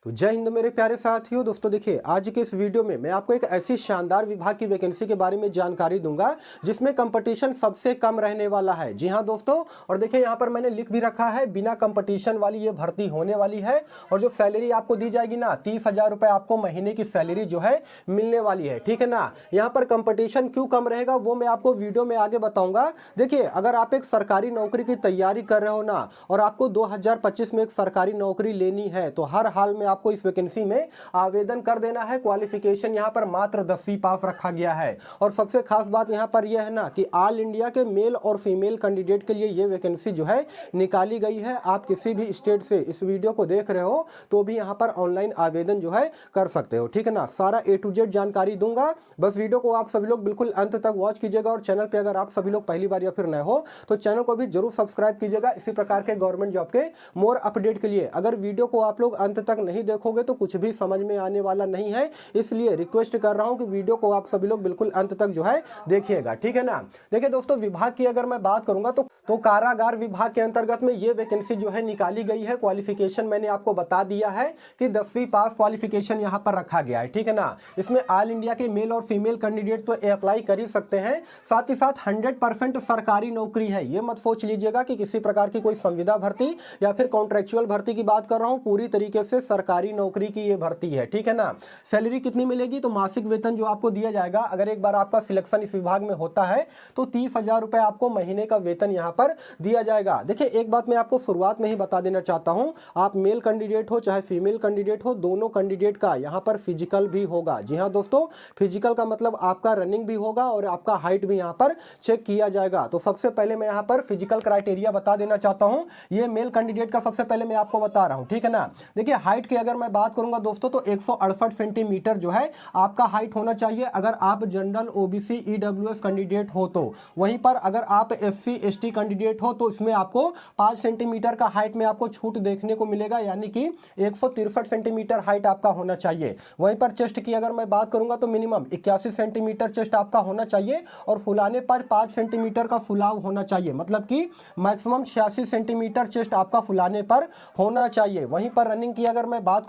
तो जय हिंद मेरे प्यारे साथियों। दोस्तों देखिए, आज के इस वीडियो में मैं आपको एक ऐसी शानदार विभाग की वैकेंसी के बारे में जानकारी दूंगा जिसमें कंपटीशन सबसे कम रहने वाला है। जी हां दोस्तों, और देखिए यहाँ पर मैंने लिख भी रखा है, बिना कंपटीशन वाली ये भर्ती होने वाली है। और जो सैलरी आपको दी जाएगी ना, 30,000 रुपए आपको महीने की सैलरी जो है मिलने वाली है। ठीक है ना। यहाँ पर कंपटीशन क्यों कम रहेगा वो मैं आपको वीडियो में आगे बताऊंगा। देखिए, अगर आप एक सरकारी नौकरी की तैयारी कर रहे हो ना और आपको 2025 में एक सरकारी नौकरी लेनी है तो हर हाल में आपको इस वैकेंसी में आवेदन कर देना है। क्वालिफिकेशन यहाँ पर मात्र 10वीं पास रखा गया है। और सबसे खास बात यहाँ पर यह है ना कि ऑल इंडिया के मेल और फीमेल कैंडिडेट के लिए ये वैकेंसी जो है निकाली गई है। आप किसी भी स्टेट से इस वीडियो को देख रहे हो तो भी यहाँ पर ऑनलाइन आवेदन जो है कर सकते हो। ठीक है ना। सारा A to Z जानकारी दूंगा, बस वीडियो को आप सभी लोग बिल्कुल अंत तक वॉच कीजिएगा। और चैनल पे अगर आप सभी लोग पहली बार या फिर नए हो तो चैनल को भी जरूर सब्सक्राइब कीजिएगा इसी प्रकार के गवर्नमेंट जॉब के मोर अपडेट के लिए। अगर वीडियो को आप लोग अंत तक नहीं देखोगे तो कुछ भी समझ में आने वाला नहीं है, इसलिए रिक्वेस्ट कर रहा हूं कि वीडियो को आप सभी लोग बिल्कुल अंत तक जो है देखिएगा। ठीक है ना। देखिए दोस्तों, विभाग की अगर मैं बात करूंगा तो कारागार विभाग के अंतर्गत में ये वैकेंसी जो है निकाली गई है। क्वालिफिकेशन मैंने आपको बता दिया है कि 10वीं पास क्वालिफिकेशन यहां पर रखा गया है। ठीक है ना। इसमें ऑल इंडिया के मेल और फीमेल कैंडिडेट तो अप्लाई कर ही सकते हैं, साथ ही साथ 100% सरकारी नौकरी है। ये मत सोच लीजिएगा कि किसी प्रकार की कोई संविदा भर्ती या फिर कॉन्ट्रेक्चुअल भर्ती की बात कर रहा हूं। पूरी तरीके से सरकारी नौकरी की ये भर्ती है। ठीक है ना। सैलरी कितनी मिलेगी तो मासिक वेतन जो आपको दिया जाएगा, अगर एक बार आपका सिलेक्शन इस विभाग में होता है तो 30,000 रुपए आपको महीने का वेतन यहां पर दिया जाएगा। देखिए, एक बात मैं आपको शुरुआत में ही बता देना चाहता हूं, आप मेल कैंडिडेट हो चाहे फीमेल कैंडिडेट हो, दोनों कैंडिडेट का यहां पर फिजिकल भी होगा। जी हां दोस्तों, फिजिकल का मतलब आपका रनिंग भी होगा और आपका हाइट भी यहां पर चेक किया जाएगा। तो सबसे पहले मैं यहां पर फिजिकल क्राइटेरिया बता देना चाहता हूं। ये मेल कैंडिडेट का सबसे पहले मैं आपको बता रहा हूं। ठीक है ना। देखिए, हाइट की अगर मैं बात करूंगा दोस्तों तो 168 सेंटीमीटर जो है आपका हाइट होना चाहिए अगर आप जनरल OBC EWS कैंडिडेट हो तो। वहीं पर अगर आप SC ST कैंडिडेट हो तो इसमें आपको 5 सेंटीमीटर का हाइट में आपको छूट देखने को मिलेगा, यानी कि 163 सेंटीमीटर हाइट आपका होना चाहिए। वहीं पर चेस्ट की अगर मैं बात करूंगा तो मिनिमम 81 सेंटीमीटर चेस्ट आपका होना चाहिए और फुलाने पर 5 सेंटीमीटर का फुलाव होना चाहिए, मतलब कि मैक्सिमम 86 सेंटीमीटर चेस्ट आपका फुलाने पर होना चाहिए। वहीं पर रनिंग की अगर मैं बात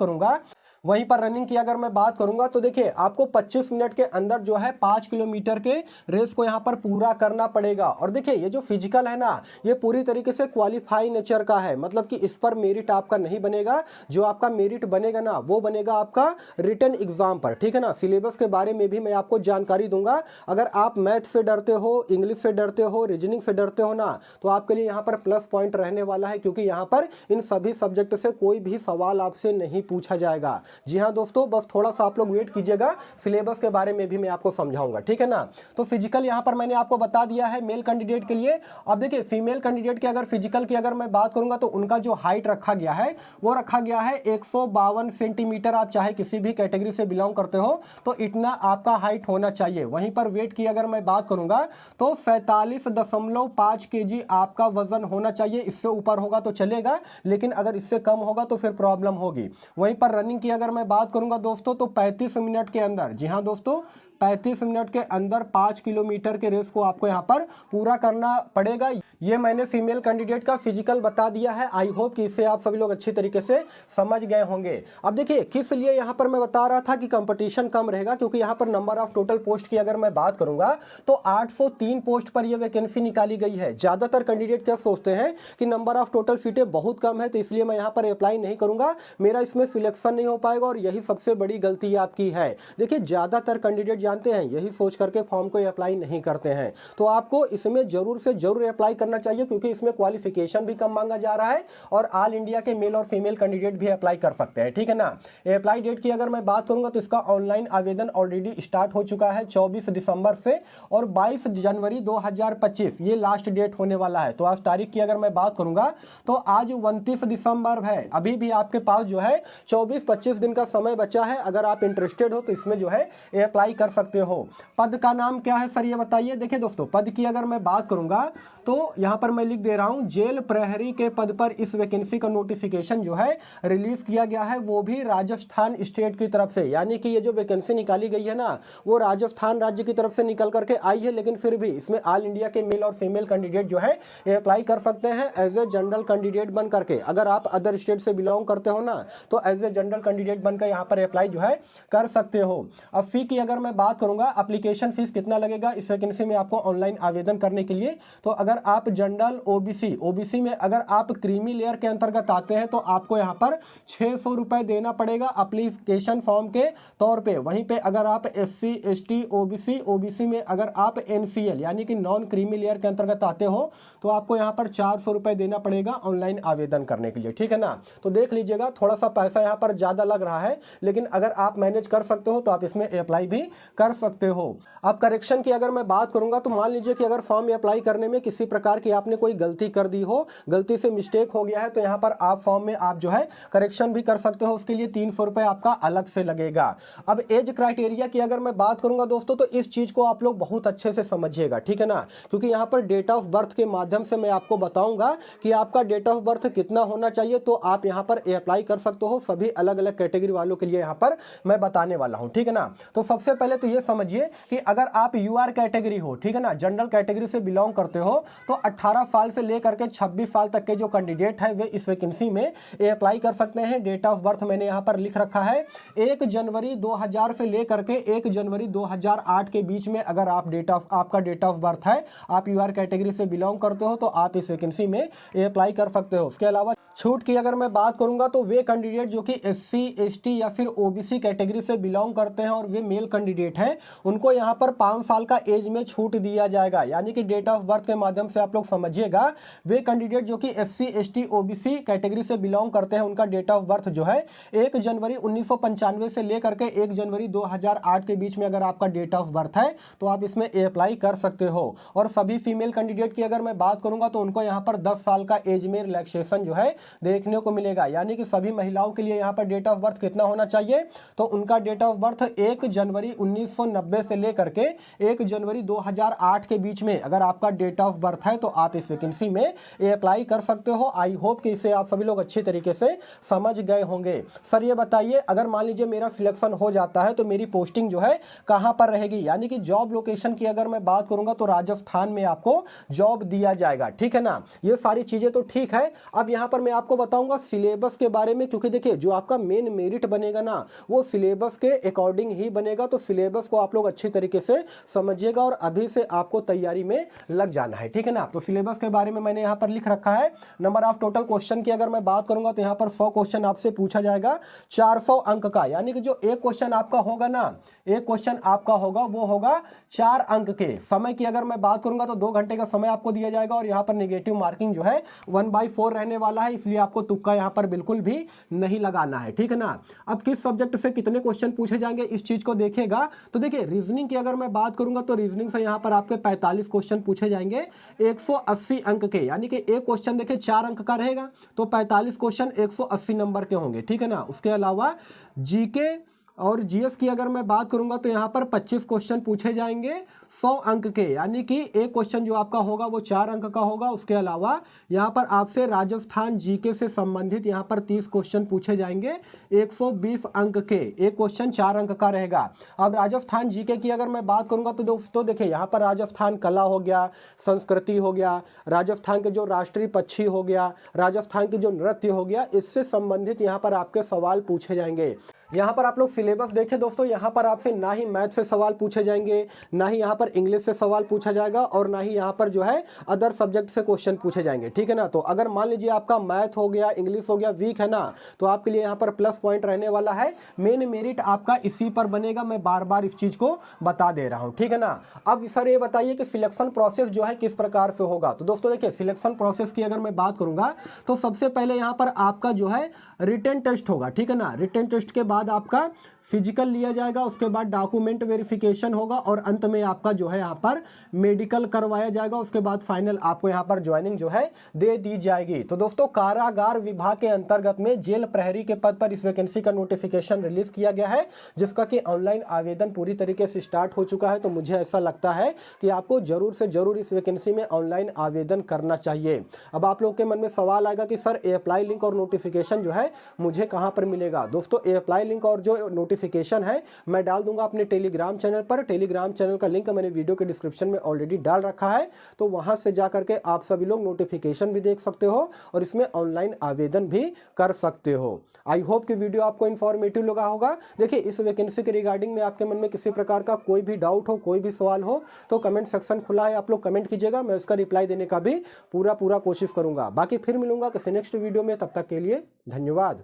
करूंगा तो देखिए, आपको 25 मिनट के अंदर जो है 5 किलोमीटर के रेस को यहां पर पूरा करना पड़ेगा। और देखिए, ये जो फिजिकल है ना, ये पूरी तरीके से क्वालिफाई नेचर का है, मतलब कि इस पर मेरिट आपका नहीं बनेगा। जो आपका मेरिट बनेगा ना वो बनेगा आपका रिटन एग्जाम पर। ठीक है ना। सिलेबस के बारे में भी मैं आपको जानकारी दूंगा। अगर आप मैथ से डरते हो, इंग्लिश से डरते हो, रीजनिंग से डरते हो ना, तो आपके लिए यहाँ पर प्लस पॉइंट रहने वाला है, क्योंकि यहाँ पर इन सभी सब्जेक्ट से कोई भी सवाल आपसे नहीं पूछा जाएगा। जी हाँ दोस्तों, बस थोड़ा सा आप लोग वेट कीजिएगा, सिलेबस के बारे में भी मैं आपको समझाऊंगा। ठीक है ना। तो फिजिकल यहाँ पर मैंने आपको बता दिया है मेल कैंडिडेट के लिए। अब देखिए, फीमेल कैंडिडेट के अगर फिजिकल की अगर मैं बात करूंगा तो उनका जो हाइट रखा गया है वो रखा गया है 152 सेंटीमीटर। आप चाहे किसी भी कैटेगरी से बिलोंग करते हो तो इतना आपका हाइट होना चाहिए। वहीं पर वेट की अगर मैं बात करूंगा तो 47.5 kg आपका वजन होना चाहिए। इससे ऊपर होगा तो चलेगा, लेकिन अगर इससे कम होगा तो फिर प्रॉब्लम होगी। वहीं पर रनिंग की अगर मैं बात करूंगा दोस्तों तो 35 मिनट के अंदर, जी हां दोस्तों, 35 मिनट के अंदर 5 किलोमीटर के रेस को आपको यहां पर पूरा करना पड़ेगा। ये मैंने फीमेल कैंडिडेट का फिजिकल बता दिया है। आई होप कि इसे आप सभी लोग अच्छी तरीके से समझ गए होंगे। अब देखिए, किस लिए यहां पर मैं बता रहा था कि कंपटीशन कम रहेगा, क्योंकि यहां पर नंबर ऑफ टोटल पोस्ट की अगर मैं बात करूंगा तो 803 पोस्ट पर यह वैकेंसी निकाली गई है। ज्यादातर कैंडिडेट क्या सोचते हैं कि नंबर ऑफ टोटल सीटें बहुत कम है तो इसलिए मैं यहां पर अप्लाई नहीं करूंगा, मेरा इसमें सिलेक्शन नहीं हो पाएगा, और यही सबसे बड़ी गलती आपकी है। देखिए, ज्यादातर कैंडिडेट जानते हैं, यही सोच करके फॉर्म को अप्लाई नहीं करते हैं। तो आपको इसमें जरूर से जरूर अप्लाई करना चाहिए, क्योंकि इसमें क्वालिफिकेशन भी कम मांगा जा रहा है और ऑल इंडिया के मेल और फीमेल कैंडिडेट भी अप्लाई कर सकते हैं। ठीक है ना। अप्लाई डेट की अगर मैं बात करूंगा तो इसका ऑनलाइन आवेदन ऑलरेडी स्टार्ट हो चुका है 24 दिसंबर से, और 22 जनवरी 2025 ये लास्ट डेट होने वाला है। तो आज तारीख की अगर मैं बात करूंगा तो आज 29 दिसंबर है। अभी भी आपके पास जो है 24-25 दिन का समय बचा है। अगर आप इंटरेस्टेड हो तो इसमें जो है अप्लाई कर सकते हो। पद का नाम क्या है सर ये बताइए। देखिए दोस्तों, पद की अगर मैं बात करूंगा तो यहाँ पर मैं लिख दे रहा हूँ, जेल प्रहरी के पद पर इस वैकेंसी का नोटिफिकेशन जो है रिलीज किया गया है, वो भी राजस्थान स्टेट की तरफ से। यानी कि ये जो वैकेंसी निकाली गई है ना, वो राजस्थान राज्य की तरफ से निकल करके आई है, लेकिन फिर भी इसमें ऑल इंडिया के मेल और फीमेल कैंडिडेट जो है ये अप्लाई कर सकते हैं एज ए जनरल कैंडिडेट बन करके। अगर आप अदर स्टेट से बिलोंग करते हो ना, तो एज ए जनरल कैंडिडेट बनकर यहाँ पर अप्लाई जो है कर सकते हो। अब फी की अगर मैं बात करूंगा, एप्लीकेशन फीस कितना लगेगा इस वैकेंसी में आपको ऑनलाइन आवेदन करने के लिए। तो अगर आप जनरल ओबीसी में अगर आप क्रीमी लेयर के अंतर्गत आते हैं तो आपको यहाँ पर 600 रुपए देना पड़ेगा एप्लीकेशन फॉर्म के तौर पे। वहीं पे अगर आप SC ST ओबीसी में अगर आप NCL यानी कि नॉन क्रीमी लेयर के अंतर्गत आते हो तो आपको यहाँ पर 400 रुपए देना पड़ेगा ऑनलाइन आवेदन करने के लिए, ठीक है ना। तो देख लीजिएगा, थोड़ा सा पैसा यहाँ पर ज्यादा लग रहा है, लेकिन अगर आप मैनेज कर सकते हो तो आप इसमें अप्लाई भी कर सकते हो। अब करेक्शन की अगर मैं बात करूंगा तो मान लीजिए कि अगर फॉर्म अप्लाई करने में किसी प्रकार की आपने कोई गलती कर दी हो, गलती से मिस्टेक हो गया है, तो यहाँ पर आप फॉर्म में आप जो है करेक्शन भी कर सकते हो। उसके लिए 300 रुपए आपका अलग से लगेगा। अब एज क्राइटेरिया की अगर मैं बात करूंगा दोस्तों, तो इस चीज को आप लोग बहुत अच्छे से समझिएगा, ठीक है ना, क्योंकि यहाँ पर डेट ऑफ बर्थ के माध्यम से मैं आपको बताऊंगा कि आपका डेट ऑफ बर्थ कितना होना चाहिए, तो आप यहाँ पर अप्लाई कर सकते हो। सभी अलग अलग कैटेगरी वालों के लिए यहाँ पर मैं बताने वाला हूँ, ठीक है ना। तो सबसे पहले तो ये समझिए कि अगर आप UR कैटेगरी हो, ठीक है ना, जनरल कैटेगरी से बिलोंग करते हो, तो 18 साल से लेकर के 26 साल तक के जो कैंडिडेट है वे इस वैकेंसी में अप्लाई कर सकते हैं। डेट ऑफ बर्थ मैंने यहाँ पर लिख रखा है 1 जनवरी 2000 से लेकर के 1 जनवरी 2008 के बीच में अगर आप आपका डेट ऑफ बर्थ है, आप UR कैटेगरी से बिलोंग करते हो, तो आप इस वैकेंसी में अप्लाई कर सकते हो। उसके अलावा छूट की अगर मैं बात करूंगा तो वे कैंडिडेट जो कि SC ST या फिर OBC कैटेगरी से बिलोंग करते हैं और वे मेल कैंडिडेट हैं, उनको यहाँ पर 5 साल का एज में छूट दिया जाएगा। यानी कि डेट ऑफ बर्थ के माध्यम से आप लोग समझिएगा, वे कैंडिडेट जो कि SC ST OBC कैटेगरी से बिलोंग करते हैं, उनका डेट ऑफ बर्थ जो है 1 जनवरी 1995 से लेकर के 1 जनवरी 2008 के बीच में अगर आपका डेट ऑफ बर्थ है तो आप इसमें अप्लाई कर सकते हो। और सभी फीमेल कैंडिडेट की अगर मैं बात करूंगा तो उनको यहाँ पर 10 साल का एज में रिलैक्सेशन जो है देखने को मिलेगा। यानी कि सभी महिलाओं के लिए यहाँ पर डेट ऑफ बर्थ कितना होना चाहिए, तो उनका डेट ऑफ बर्थ 1 जनवरी 1990 से लेकर के 1 जनवरी 2008 के बीच में अगर आपका डेट ऑफ बर्थ है तो आप इस वैकेंसी में अप्लाई कर सकते हो। आई होप कि इसे आप सभी लोग अच्छी तरीके से समझ गए होंगे। सर ये बताइए, अगर मान लीजिए मेरा सिलेक्शन हो जाता है तो मेरी पोस्टिंग जो है कहां पर रहेगी। यानी कि जॉब लोकेशन की अगर मैं बात करूंगा तो राजस्थान में आपको जॉब दिया जाएगा, ठीक है ना। ये सारी चीजें तो ठीक है। अब यहां पर मैं आपको बताऊंगा सिलेबस के बारे में, क्योंकि देखिए जो आपका मेन मेरिट बनेगा ना, वो सिलेबस के अकॉर्डिंग ही बनेगा। तो सिलेबस को आप लोग अच्छी तरीके से समझिएगा और अभी से आपको तैयारी में लग जाना है, ठीक है ना। तो सिलेबस के बारे में मैंने यहाँ पर लिख रखा है। नंबर ऑफ टोटल क्वेश्चन की अगर मैं बात करूंगा तो यहाँ पर 100 क्वेश्चन आपसे पूछा जाएगा 400 अंक का। यानी कि जो एक क्वेश्चन आपका होगा ना, एक क्वेश्चन आपका होगा वो होगा 4 अंक के। समय की अगर मैं बात करूंगा तो 2 घंटे का समय आपको दिया जाएगा और यहाँ पर नेगेटिव मार्किंग जो है 1/4 रहने वाला है, इसलिए आपको तुक्का यहाँ पर बिल्कुल भी नहीं लगाना है, ठीक है ना। अब किस सब्जेक्ट से कितने क्वेश्चन पूछे जाएंगे इस चीज को देखिएगा। तो देखिए रीजनिंग की अगर मैं बात करूंगा तो रीजनिंग से यहाँ पर आपके 45 क्वेश्चन पूछे जाएंगे 180 अंक के। यानी कि एक क्वेश्चन देखिए 4 अंक का रहेगा तो 45 क्वेश्चन 180 नंबर के होंगे, ठीक है ना। उसके अलावा जीके और जीएस की अगर मैं बात करूंगा तो यहाँ पर 25 क्वेश्चन पूछे जाएंगे 100 अंक के। यानी कि एक क्वेश्चन जो आपका होगा वो 4 अंक का होगा। उसके अलावा यहाँ पर आपसे राजस्थान जीके से संबंधित यहाँ पर 30 क्वेश्चन पूछे जाएंगे 120 अंक के। एक क्वेश्चन 4 अंक का रहेगा। अब राजस्थान जीके की अगर मैं बात करूंगा तो दोस्तों देखिए यहाँ पर राजस्थान कला हो गया, संस्कृति हो गया, राजस्थान के जो राष्ट्रीय पक्षी हो गया, राजस्थान की जो नृत्य हो गया, इससे संबंधित यहाँ पर आपके सवाल पूछे जाएंगे। यहाँ पर आप लोग सिलेबस देखें दोस्तों, यहाँ पर आपसे ना ही मैथ से सवाल पूछे जाएंगे, ना ही यहाँ पर इंग्लिश से सवाल पूछा जाएगा और ना ही यहाँ पर जो है अदर सब्जेक्ट से क्वेश्चन पूछे जाएंगे, ठीक है ना। तो अगर मान लीजिए आपका मैथ हो गया, इंग्लिश हो गया वीक है ना, तो आपके लिए यहाँ पर प्लस पॉइंट रहने वाला है। मेन मेरिट आपका इसी पर बनेगा। मैं बार बार इस चीज को बता दे रहा हूँ, ठीक है ना। अब सर ये बताइए कि सिलेक्शन प्रोसेस जो है किस प्रकार से होगा। तो दोस्तों देखिए सिलेक्शन प्रोसेस की अगर मैं बात करूंगा तो सबसे पहले यहाँ पर आपका जो है रिटन टेस्ट होगा, ठीक है ना। रिटन टेस्ट के बाद आपका फिजिकल लिया जाएगा, उसके बाद डॉक्यूमेंट वेरिफिकेशन होगा और अंत में आपका जो है यहाँ पर मेडिकल करवाया जाएगा। उसके बाद फाइनल आपको यहाँ पर ज्वाइनिंग जो है दे दी जाएगी। तो दोस्तों कारागार विभाग के अंतर्गत में जेल प्रहरी के पद पर इस वैकेंसी का नोटिफिकेशन रिलीज किया गया है, जिसका कि ऑनलाइन आवेदन पूरी तरीके से स्टार्ट हो चुका है। तो मुझे ऐसा लगता है कि आपको जरूर से जरूर इस वैकेंसी में ऑनलाइन आवेदन करना चाहिए। अब आप लोगों के मन में सवाल आएगा कि सर अप्लाई लिंक और नोटिफिकेशन जो है मुझे कहां पर मिलेगा। दोस्तों अप्लाई लिंक और जो नोटिफिकेशन है मैं डाल दूंगा अपने टेलीग्राम चैनल पर। टेलीग्राम चैनल का लिंक मैंने वीडियो के डिस्क्रिप्शन में ऑलरेडी डाल रखा है, तो वहां से जा करके आप सभी लोग नोटिफिकेशन भी देख सकते हो और इसमें ऑनलाइन आवेदन भी कर सकते हो। आई होप कि वीडियो आपको इन्फॉर्मेटिव लगा होगा। देखिए इस वैकेंसी के रिगार्डिंग में आपके मन में किसी प्रकार का कोई भी डाउट हो, कोई भी सवाल हो तो कमेंट सेक्शन खुला है, आप लोग कमेंट कीजिएगा, मैं उसका रिप्लाई देने का भी पूरा कोशिश करूंगा। बाकी फिर मिलूंगा किसी नेक्स्ट वीडियो में, तब तक के लिए धन्यवाद।